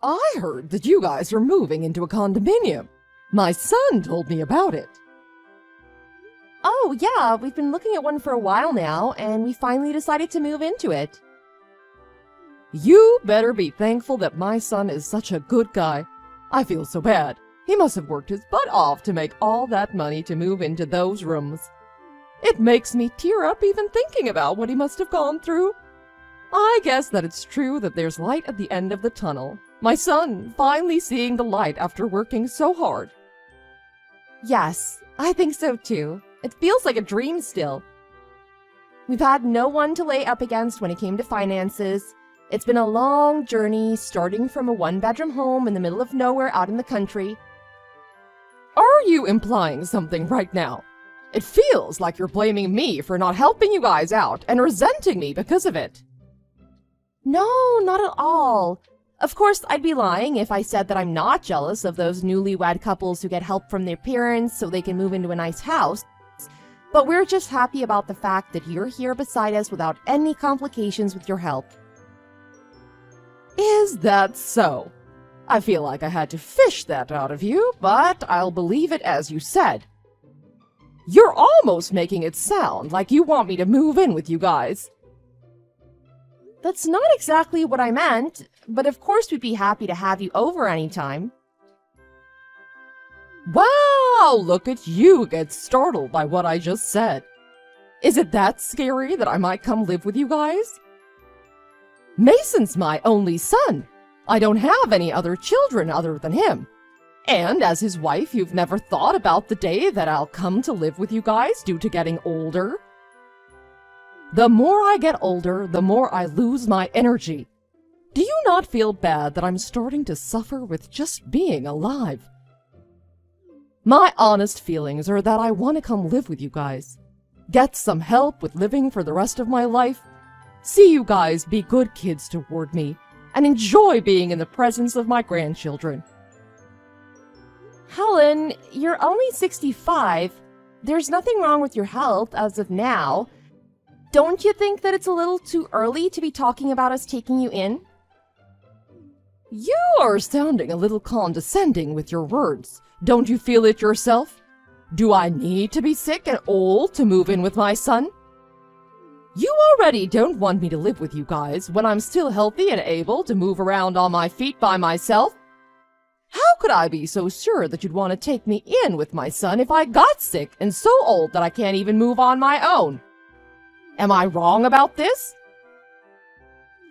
I heard that you guys are moving into a condominium. My son told me about it. Oh, yeah, we've been looking at one for a while now, and we finally decided to move into it. You better be thankful that my son is such a good guy. I feel so bad. He must have worked his butt off to make all that money to move into those rooms. It makes me tear up even thinking about what he must have gone through. I guess that it's true that there's light at the end of the tunnel. My son finally seeing the light after working so hard. Yes, I think so too. It feels like a dream still. We've had no one to lay up against when it came to finances. It's been a long journey, starting from a one-bedroom home in the middle of nowhere out in the country. Are you implying something right now? It feels like you're blaming me for not helping you guys out and resenting me because of it. No, not at all. Of course, I'd be lying if I said that I'm not jealous of those newlywed couples who get help from their parents so they can move into a nice house. But we're just happy about the fact that you're here beside us without any complications with your help. Is that so? I feel like I had to fish that out of you, but I'll believe it as you said. You're almost making it sound like you want me to move in with you guys. That's not exactly what I meant, but of course we'd be happy to have you over anytime. Wow, look at you get startled by what I just said. Is it that scary that I might come live with you guys? Mason's my only son. I don't have any other children other than him. And as his wife, you've never thought about the day that I'll come to live with you guys due to getting older? The more I get older, the more I lose my energy. Do you not feel bad that I'm starting to suffer with just being alive? My honest feelings are that I want to come live with you guys, get some help with living for the rest of my life, see you guys be good kids toward me, and enjoy being in the presence of my grandchildren. Helen, you're only 65. There's nothing wrong with your health as of now. Don't you think that it's a little too early to be talking about us taking you in? You are sounding a little condescending with your words. Don't you feel it yourself? Do I need to be sick and old to move in with my son? You already don't want me to live with you guys when I'm still healthy and able to move around on my feet by myself. How could I be so sure that you'd want to take me in with my son if I got sick and so old that I can't even move on my own? Am I wrong about this?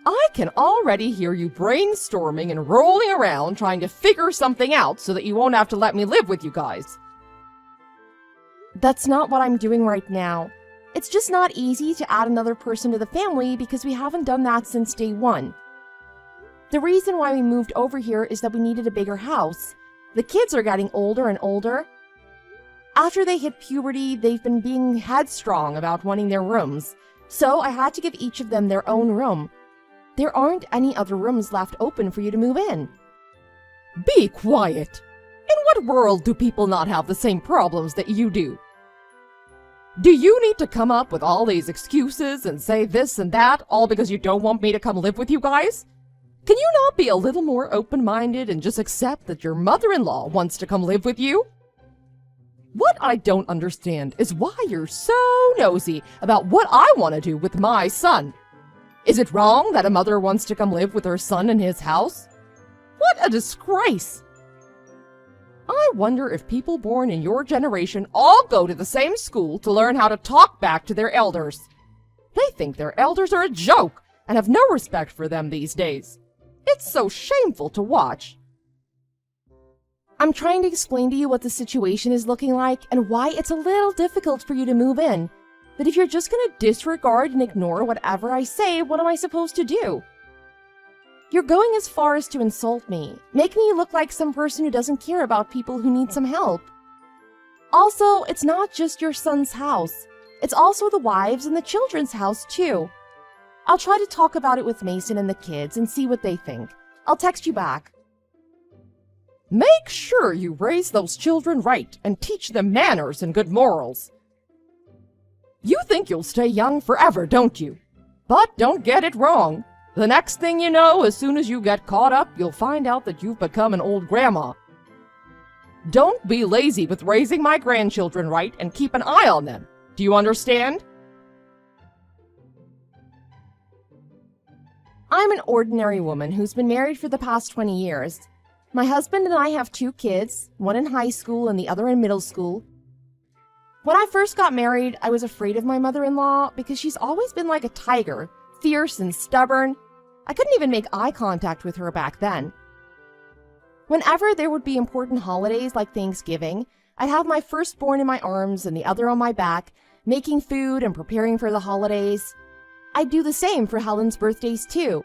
I can already hear you brainstorming and rolling around trying to figure something out so that you won't have to let me live with you guys. That's not what I'm doing right now. It's just not easy to add another person to the family because we haven't done that since day one. The reason why we moved over here is that we needed a bigger house. The kids are getting older and older. After they hit puberty, they've been being headstrong about wanting their rooms, so I had to give each of them their own room. There aren't any other rooms left open for you to move in. Be quiet! In what world do people not have the same problems that you do? Do you need to come up with all these excuses and say this and that, all because you don't want me to come live with you guys? Can you not be a little more open-minded and just accept that your mother-in-law wants to come live with you? What I don't understand is why you're so nosy about what I want to do with my son. Is it wrong that a mother wants to come live with her son in his house? What a disgrace! I wonder if people born in your generation all go to the same school to learn how to talk back to their elders. They think their elders are a joke and have no respect for them these days. It's so shameful to watch. I'm trying to explain to you what the situation is looking like and why it's a little difficult for you to move in. But if you're just going to disregard and ignore whatever I say, what am I supposed to do? You're going as far as to insult me, make me look like some person who doesn't care about people who need some help. Also, it's not just your son's house. It's also the wives' and the children's house, too. I'll try to talk about it with Mason and the kids and see what they think. I'll text you back. Make sure you raise those children right and teach them manners and good morals. You think you'll stay young forever, don't you? But don't get it wrong. The next thing you know, as soon as you get caught up, you'll find out that you've become an old grandma. Don't be lazy with raising my grandchildren right and keep an eye on them. Do you understand? I'm an ordinary woman who's been married for the past 20 years. My husband and I have 2 kids, one in high school and the other in middle school. When I first got married, I was afraid of my mother-in-law because she's always been like a tiger, fierce and stubborn. I couldn't even make eye contact with her back then. Whenever there would be important holidays like Thanksgiving, I'd have my firstborn in my arms and the other on my back, making food and preparing for the holidays. I'd do the same for Helen's birthdays too.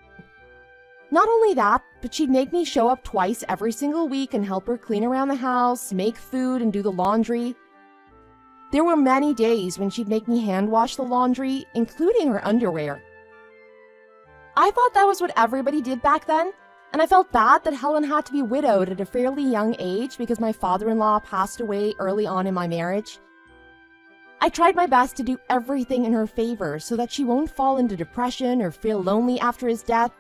Not only that, but she'd make me show up twice every single week and help her clean around the house, make food, and do the laundry. There were many days when she'd make me hand wash the laundry, including her underwear. I thought that was what everybody did back then, and I felt bad that Helen had to be widowed at a fairly young age because my father-in-law passed away early on in my marriage. I tried my best to do everything in her favor so that she won't fall into depression or feel lonely after his death.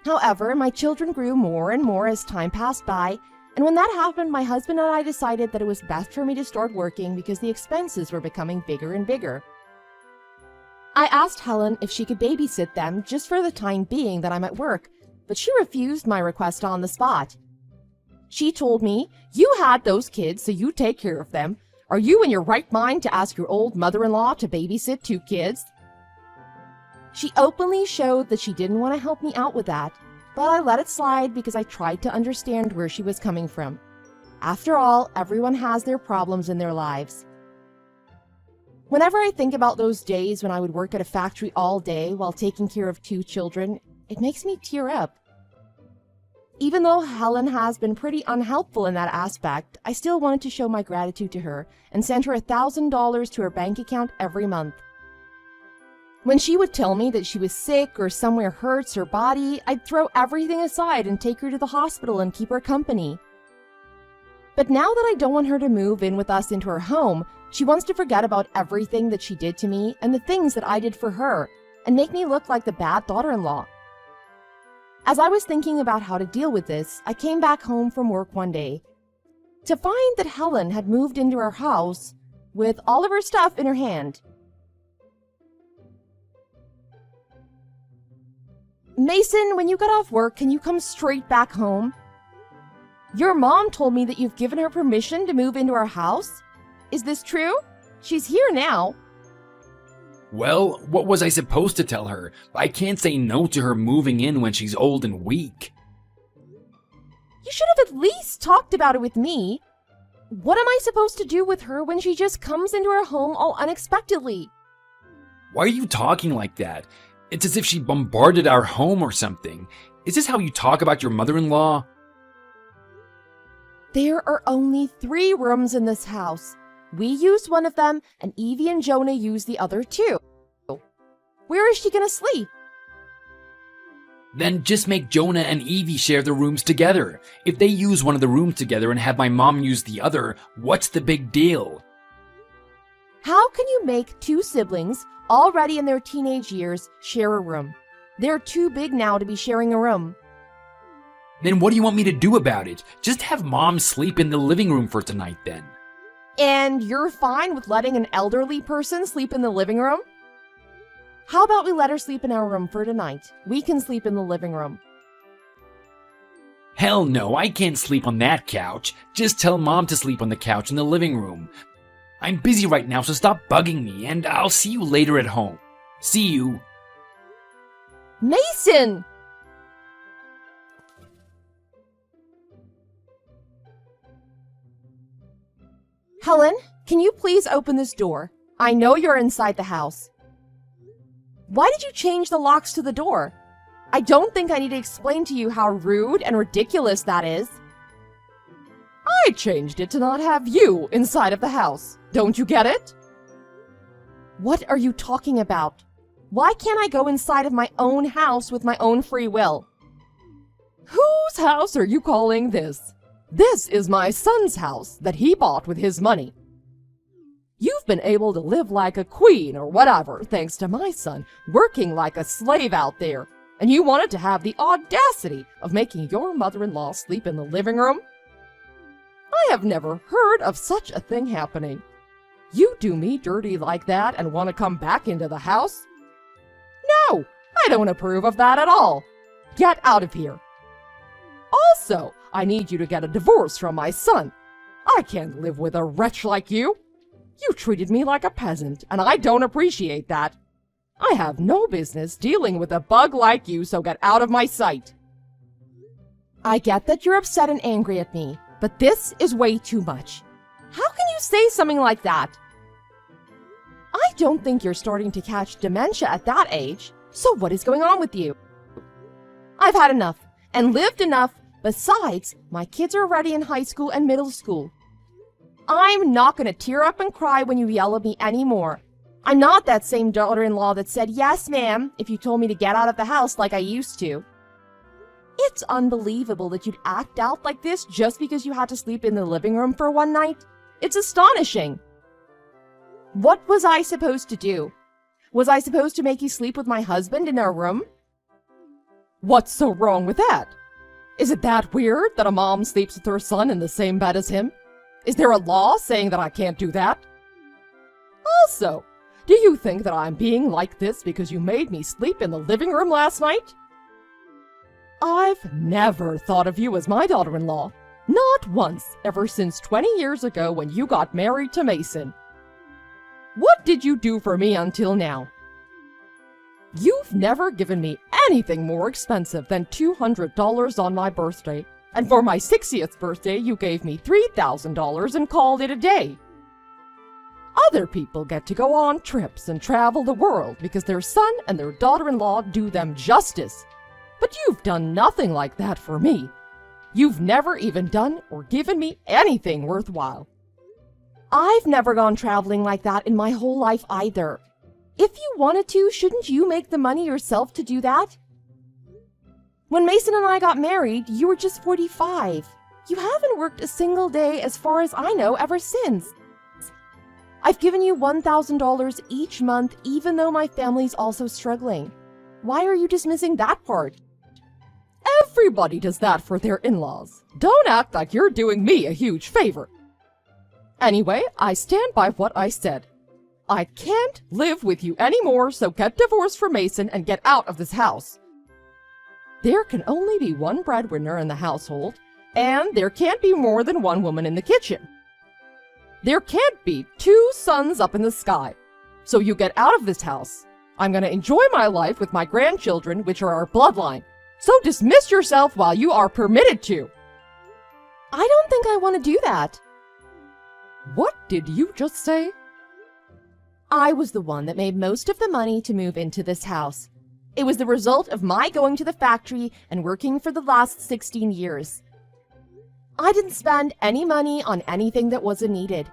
However, my children grew more and more as time passed by, and when that happened, my husband and I decided that it was best for me to start working because the expenses were becoming bigger and bigger. I asked Helen if she could babysit them just for the time being that I'm at work, but she refused my request on the spot. She told me, "You had those kids, so you take care of them. Are you in your right mind to ask your old mother-in-law to babysit 2 kids?" She openly showed that she didn't want to help me out with that, but I let it slide because I tried to understand where she was coming from. After all, everyone has their problems in their lives. Whenever I think about those days when I would work at a factory all day while taking care of 2 children, it makes me tear up. Even though Helen has been pretty unhelpful in that aspect, I still wanted to show my gratitude to her and send her $1,000 to her bank account every month. When she would tell me that she was sick or somewhere hurts her body, I'd throw everything aside and take her to the hospital and keep her company. But now that I don't want her to move in with us into her home, she wants to forget about everything that she did to me and the things that I did for her, and make me look like the bad daughter-in-law. As I was thinking about how to deal with this, I came back home from work one day to find that Helen had moved into her house with all of her stuff in her hand. "Mason, when you get off work, can you come straight back home? Your mom told me that you've given her permission to move into our house. Is this true? She's here now." Well, what was I supposed to tell her? I can't say no to her moving in when she's old and weak. You should have at least talked about it with me. What am I supposed to do with her when she just comes into our home all unexpectedly? Why are you talking like that? It's as if she bombarded our home or something. Is this how you talk about your mother-in-law? There are only 3 rooms in this house. We used one of them, and Evie and Jonah used the other 2. Where is she gonna sleep? Then just make Jonah and Evie share the rooms together. If they use one of the rooms together and have my mom use the other, what's the big deal? How can you make 2 siblings, already in their teenage years, share a room? They're too big now to be sharing a room. Then what do you want me to do about it? Just have mom sleep in the living room for tonight then. And you're fine with letting an elderly person sleep in the living room? How about we let her sleep in our room for tonight? We can sleep in the living room. Hell no, I can't sleep on that couch. Just tell mom to sleep on the couch in the living room. I'm busy right now, so stop bugging me, and I'll see you later at home. See you. Mason! Helen, can you please open this door? I know you're inside the house. Why did you change the locks to the door? I don't think I need to explain to you how rude and ridiculous that is. I changed it to not have you inside of the house. Don't you get it? What are you talking about? Why can't I go inside of my own house with my own free will? Whose house are you calling this? This is my son's house that he bought with his money. You've been able to live like a queen or whatever thanks to my son working like a slave out there, and you wanted to have the audacity of making your mother-in-law sleep in the living room? I have never heard of such a thing happening. You do me dirty like that and want to come back into the house? No, I don't approve of that at all. Get out of here. Also, I need you to get a divorce from my son. I can't live with a wretch like you. You treated me like a peasant, and I don't appreciate that. I have no business dealing with a bug like you, so get out of my sight. I get that you're upset and angry at me, but this is way too much. How can you say something like that? I don't think you're starting to catch dementia at that age, so what is going on with you? I've had enough and lived enough. Besides, my kids are already in high school and middle school. I'm not going to tear up and cry when you yell at me anymore. I'm not that same daughter-in-law that said, "Yes, ma'am," if you told me to get out of the house like I used to. It's unbelievable that you'd act out like this just because you had to sleep in the living room for one night. It's astonishing. What was I supposed to do? Was I supposed to make you sleep with my husband in our room? What's so wrong with that? Is it that weird that a mom sleeps with her son in the same bed as him? Is there a law saying that I can't do that? Also, do you think that I'm being like this because you made me sleep in the living room last night? I've never thought of you as my daughter-in-law. Not once, ever since 20 years ago when you got married to Mason. What did you do for me until now? You've never given me anything more expensive than $200 on my birthday, and for my 60th birthday you gave me $3,000 and called it a day. Other people get to go on trips and travel the world because their son and their daughter-in-law do them justice. But you've done nothing like that for me. You've never even done or given me anything worthwhile. I've never gone traveling like that in my whole life either. If you wanted to, shouldn't you make the money yourself to do that? When Mason and I got married, you were just 45. You haven't worked a single day, as far as I know, ever since. I've given you $1,000 each month, even though my family's also struggling. Why are you dismissing that part? Everybody does that for their in-laws. Don't act like you're doing me a huge favor. Anyway, I stand by what I said. I can't live with you anymore, so get divorced from Mason and get out of this house. There can only be one breadwinner in the household, and there can't be more than one woman in the kitchen. There can't be two suns up in the sky, so you get out of this house. I'm going to enjoy my life with my grandchildren, which are our bloodline, so dismiss yourself while you are permitted to. I don't think I want to do that. What did you just say? I was the one that made most of the money to move into this house. It was the result of my going to the factory and working for the last 16 years. I didn't spend any money on anything that wasn't needed.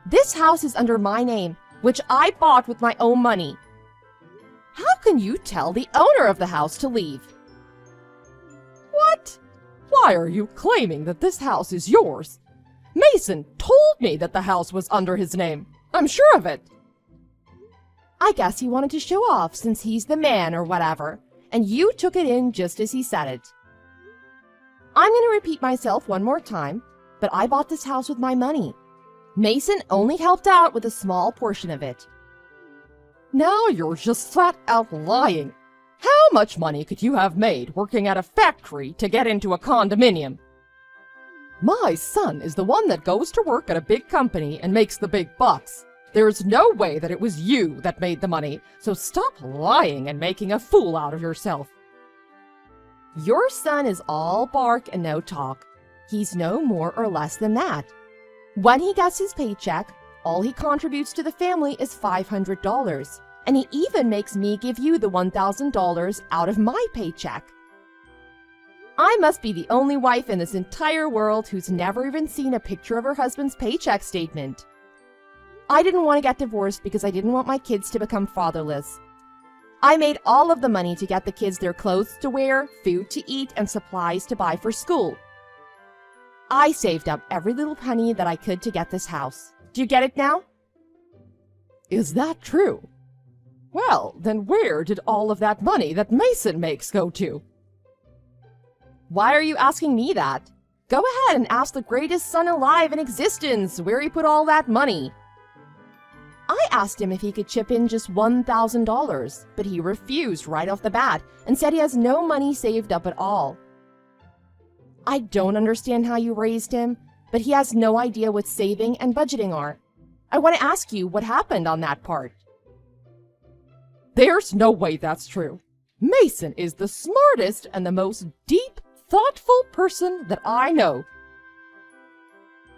This house is under my name, which I bought with my own money. How can you tell the owner of the house to leave? What? Why are you claiming that this house is yours? Mason told me that the house was under his name. I'm sure of it. I guess he wanted to show off since he's the man or whatever, and you took it in just as he said it. I'm going to repeat myself one more time, but I bought this house with my money. Mason only helped out with a small portion of it. Now you're just flat out lying. How much money could you have made working at a factory to get into a condominium? My son is the one that goes to work at a big company and makes the big bucks. There's no way that it was you that made the money, so stop lying and making a fool out of yourself. Your son is all bark and no talk. He's no more or less than that. When he gets his paycheck, all he contributes to the family is $500, and he even makes me give you the $1,000 out of my paycheck. I must be the only wife in this entire world who's never even seen a picture of her husband's paycheck statement. I didn't want to get divorced because I didn't want my kids to become fatherless. I made all of the money to get the kids their clothes to wear, food to eat, and supplies to buy for school. I saved up every little penny that I could to get this house. Do you get it now? Is that true? Well, then where did all of that money that Mason makes go to? Why are you asking me that? Go ahead and ask the greatest son alive in existence where he put all that money. I asked him if he could chip in just $1,000, but he refused right off the bat and said he has no money saved up at all. I don't understand how you raised him, but he has no idea what saving and budgeting are. I want to ask you what happened on that part. There's no way that's true. Mason is the smartest and the most deep, thoughtful person that I know.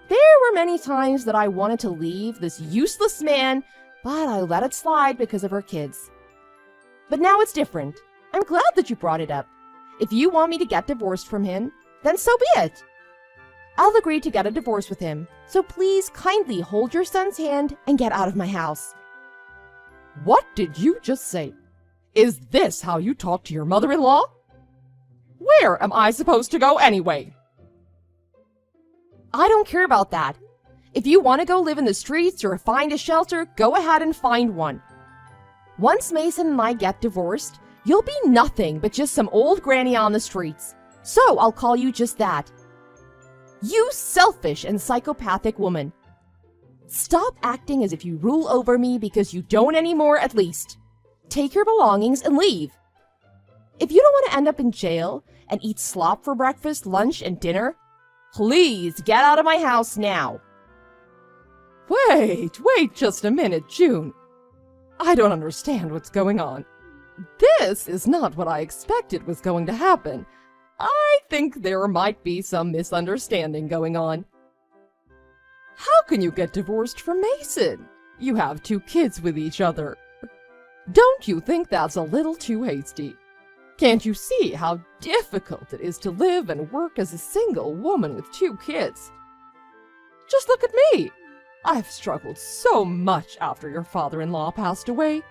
There were many times that I wanted to leave this useless man, but I let it slide because of our kids. But now it's different. I'm glad that you brought it up. If you want me to get divorced from him, then so be it. I'll agree to get a divorce with him, so please kindly hold your son's hand and get out of my house. What did you just say? Is this how you talk to your mother-in-law? Where am I supposed to go anyway? I don't care about that. If you want to go live in the streets or find a shelter, go ahead and find one. Once Mason and I get divorced, you'll be nothing but just some old granny on the streets. So I'll call you just that. You selfish and psychopathic woman. Stop acting as if you rule over me because you don't anymore at least. Take your belongings and leave. If you don't want to end up in jail and eat slop for breakfast, lunch, and dinner, please get out of my house now. Wait just a minute, June. I don't understand what's going on. This is not what I expected was going to happen. I think there might be some misunderstanding going on. How can you get divorced from Mason? You have 2 kids with each other. Don't you think that's a little too hasty? Can't you see how difficult it is to live and work as a single woman with 2 kids? Just look at me. I've struggled so much after your father-in-law passed away.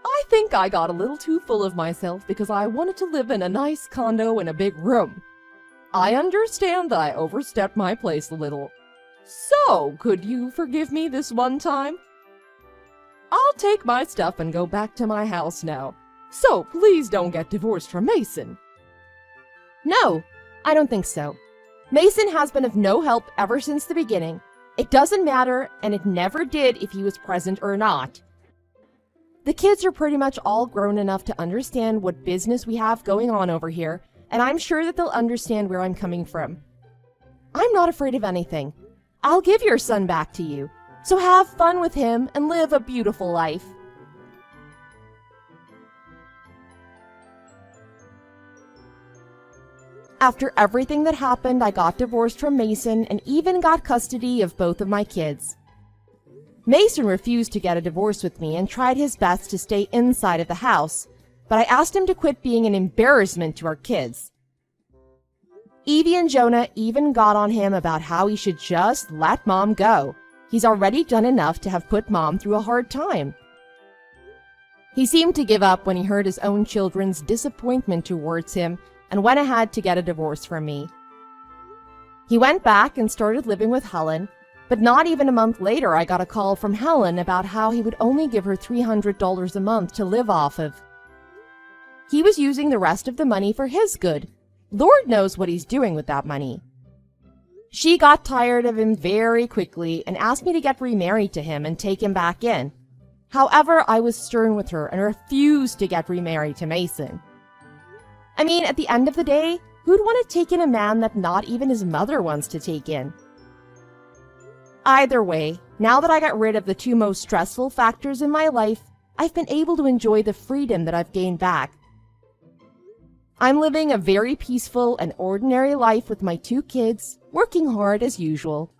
I think I got a little too full of myself because I wanted to live in a nice condo in a big room. I understand that I overstepped my place a little. So, could you forgive me this one time? I'll take my stuff and go back to my house now. So, please don't get divorced from Mason. No, I don't think so. Mason has been of no help ever since the beginning. It doesn't matter, and it never did if he was present or not. The kids are pretty much all grown enough to understand what business we have going on over here, and I'm sure that they'll understand where I'm coming from. I'm not afraid of anything. I'll give your son back to you, so have fun with him and live a beautiful life. After everything that happened, I got divorced from Mason and even got custody of both of my kids. Mason refused to get a divorce with me and tried his best to stay inside of the house, but I asked him to quit being an embarrassment to our kids. Evie and Jonah even got on him about how he should just let Mom go. He's already done enough to have put Mom through a hard time. He seemed to give up when he heard his own children's disappointment towards him and went ahead to get a divorce from me. He went back and started living with Helen, but not even a month later I got a call from Helen about how he would only give her $300 a month to live off of. He was using the rest of the money for his good. Lord knows what he's doing with that money. She got tired of him very quickly and asked me to get remarried to him and take him back in. However, I was stern with her and refused to get remarried to Mason. I mean, at the end of the day, who'd want to take in a man that not even his mother wants to take in? Either way, now that I got rid of the 2 most stressful factors in my life, I've been able to enjoy the freedom that I've gained back. I'm living a very peaceful and ordinary life with my 2 kids, working hard as usual.